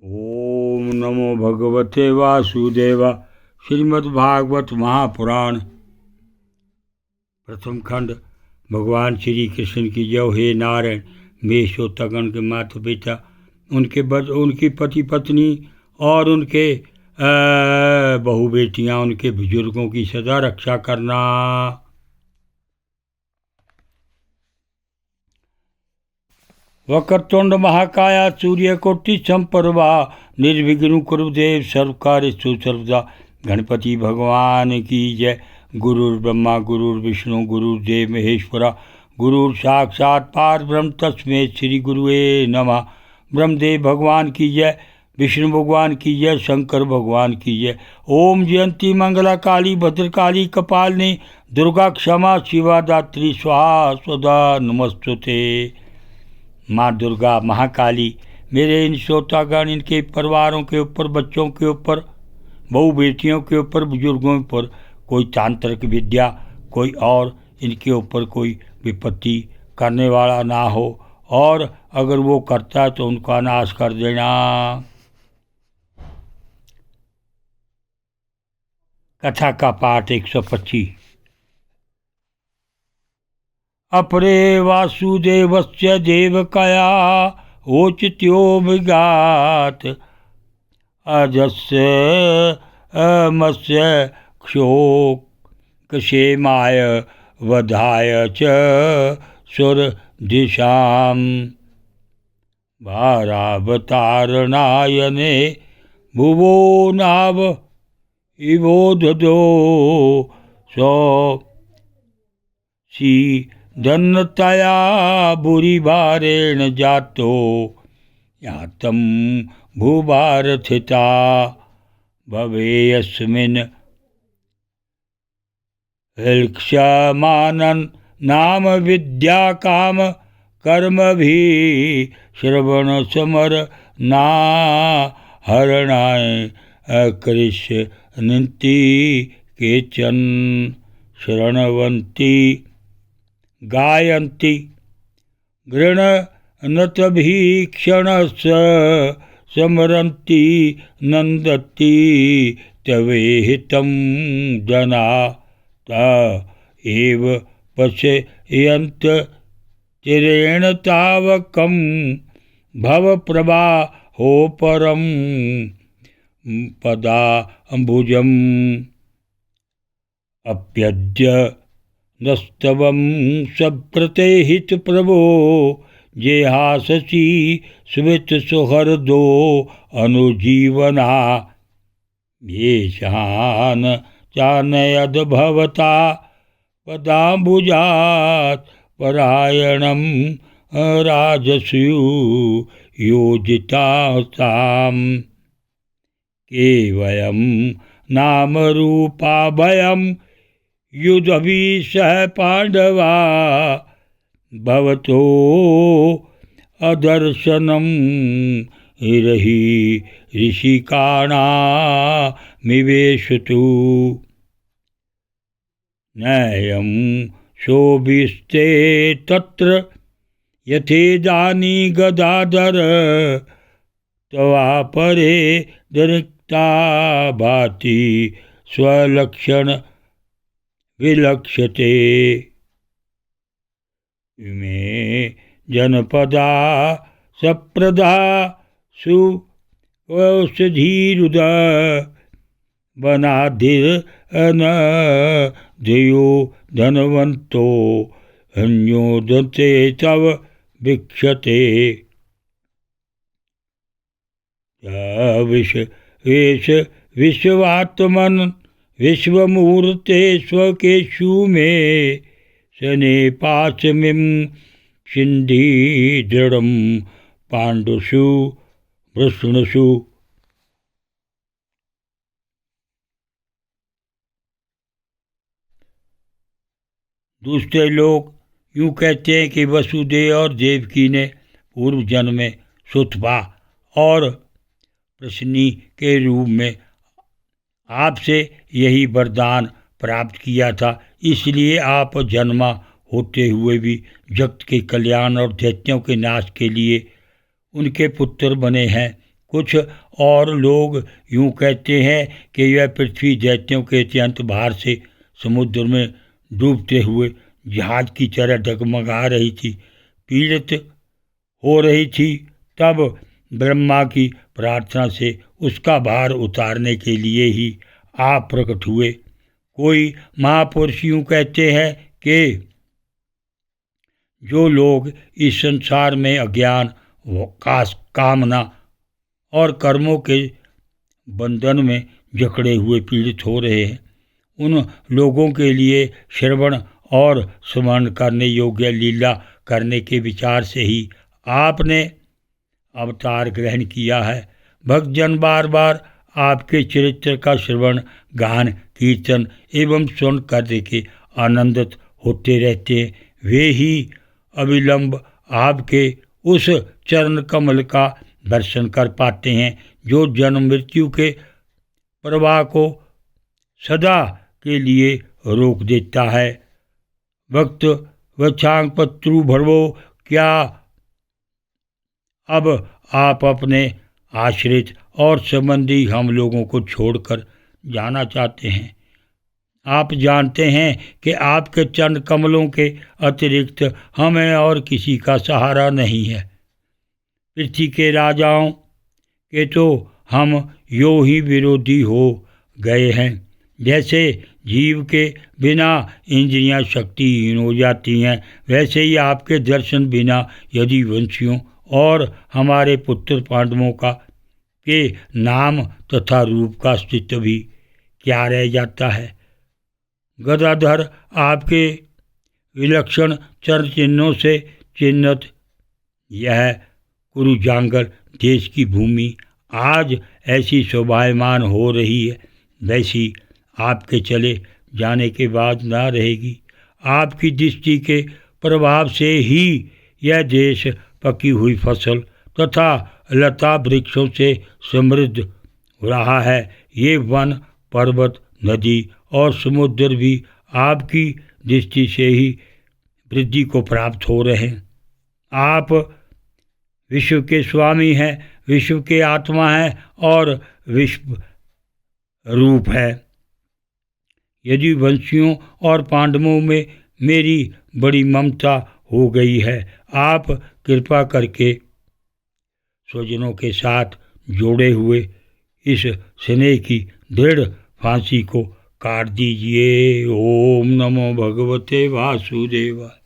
ओम नमो भगवते वासुदेवा। श्रीमद्भागवत महापुराण प्रथम खंड। भगवान श्री कृष्ण की जय। हे नारायण, मेषोत्तगण के माता पिता, उनकी पति पत्नी और उनके बहु बेटियाँ, उनके बुजुर्गों की सदा रक्षा करना। वक्रतुंड महाकाया सूर्यकोटि संप्रभा निर्विघ्नं कुरु देव सर्वकार्येषु सर्वदा। गणपति भगवान की जय। गुरुर्ब्रह्मा गुरुर्विष्णु गुरुर्देव महेश्वरा। गुरुर साक्षात् परब्रह्म तस्मै श्री गुरुवे नमः। ब्रह्मदेव भगवान की जय, विष्णु भगवान की जय, शंकर भगवान की जय। ओम जयंती मंगला काली भद्रकाली कपालिनी दुर्गा क्षमा शिवा दात्री स्वाहा स्वदा नमस्तुते। माँ दुर्गा महाकाली मेरे इन श्रोतागण, इनके परिवारों के ऊपर, बच्चों के ऊपर, बहु बेटियों के ऊपर, बुजुर्गों पर कोई तांत्रिक विद्या, कोई और इनके ऊपर कोई विपत्ति करने वाला ना हो, और अगर वो करता है तो उनका नाश कर देना। कथा का पाठ 125। अपरे वासुदेवस्य देवकया ओचित्योभिघात अजस्य मत्स्य क्षोकक्षेमाय वधाय च सुरदिशां भारावतारणायने भुवो नाव इवोदधो सो सी धन्यतया भूरिभारेण जातो यातं भूभारथिता भवेयस्मिन् हिल्क्षमानन् नाम विद्या काम कर्मभिः श्रवण समर ना हरणाय कृष्णन्ति केचन शरणवन्ति गायन्ति गृह्णनतभीक्षणस्य समरन्ति नन्दति तवेहितं जना त एव पश्यन्त चिरेण तावकं भवप्रवाहो परं पदाम्बुजम् अप्यद्य नस्तवं सप्रतेहित प्रभो जेहाससी स्मित सुहृदो अनुजीवना येषान चानयद भवता पदाम्बुजात् परायणं राजसु योजितासां केवयं नामरूपाभयं युधभिषः पाण्डवा भवतो अदर्शनं हिरहि ऋषिकाणामिवेशतु नयं शोभिस्ते तत्र यथेदानी गदाधर तवापरे दरिक्ता भाति स्वलक्षण विलक्ष्यते। इमे जनपदा सप्रदा सुऔषधीरुद वनाधिर्न धियो धनवन्तो हन्योदते तव भिक्षते। विश्वात्मन् विश्वमूर्ते स्वकेषु मे शने पाशमिं छिन्धि दृढं पाण्डुषु वृष्णुषु। दूसरे लोग यूँ कहते हैं कि वसुदेव और देवकी ने पूर्व जन्म में सुतपा और प्रश्नी के रूप में आपसे यही वरदान प्राप्त किया था, इसलिए आप जन्मा होते हुए भी जगत के कल्याण और दैत्यों के नाश के लिए उनके पुत्र बने हैं। कुछ और लोग यूं कहते हैं कि यह पृथ्वी दैत्यों के अत्यंत भार से समुद्र में डूबते हुए जहाज की तरह डगमगा रही थी, पीड़ित हो रही थी। तब ब्रह्मा की प्रार्थना से उसका भार उतारने के लिए ही आप प्रकट हुए। कोई महापुरुष यूं कहते हैं कि जो लोग इस संसार में अज्ञान, कामना और कर्मों के बंधन में जकड़े हुए पीड़ित हो रहे हैं, उन लोगों के लिए श्रवण और स्मरण करने योग्य लीला करने के विचार से ही आपने अवतार ग्रहण किया है। भक्तजन बार बार आपके चरित्र का श्रवण, गान, कीर्तन एवं सुन करके आनंदित होते रहते हैं। वे ही अविलंब आपके उस चरण कमल का दर्शन कर पाते हैं जो जन्म मृत्यु के प्रवाह को सदा के लिए रोक देता है। भक्त वक्षांग पत्रु भरवो, क्या अब आप अपने आश्रित और संबंधी हम लोगों को छोड़कर जाना चाहते हैं? आप जानते हैं कि आपके चरण कमलों के अतिरिक्त हमें और किसी का सहारा नहीं है। पृथ्वी के राजाओं के तो हम यो ही विरोधी हो गए हैं। जैसे जीव के बिना इंद्रियां शक्तिहीन हो जाती हैं, वैसे ही आपके दर्शन बिना यदि वंशियों और हमारे पुत्र पांडवों का के नाम तथा रूप का अस्तित्व भी क्या रह जाता है। गदाधर आपके विलक्षण चरण चिन्हों से चिन्हित यह कुरुजांगल देश की भूमि आज ऐसी शोभायमान हो रही है, वैसी आपके चले जाने के बाद ना रहेगी। आपकी दृष्टि के प्रभाव से ही यह देश पकी हुई फसल तथा लता वृक्षों से समृद्ध हो रहा है। ये वन, पर्वत, नदी और समुद्र भी आपकी दृष्टि से ही वृद्धि को प्राप्त हो रहे हैं। आप विश्व के स्वामी हैं, विश्व के आत्मा हैं और विश्व रूप है। यदि वंशियों और पांडवों में मेरी बड़ी ममता हो गई है, आप कृपा करके स्वजनों के साथ जोड़े हुए इस स्नेह की दृढ़ फांसी को काट दीजिए। ओम नमो भगवते वासुदेवाय।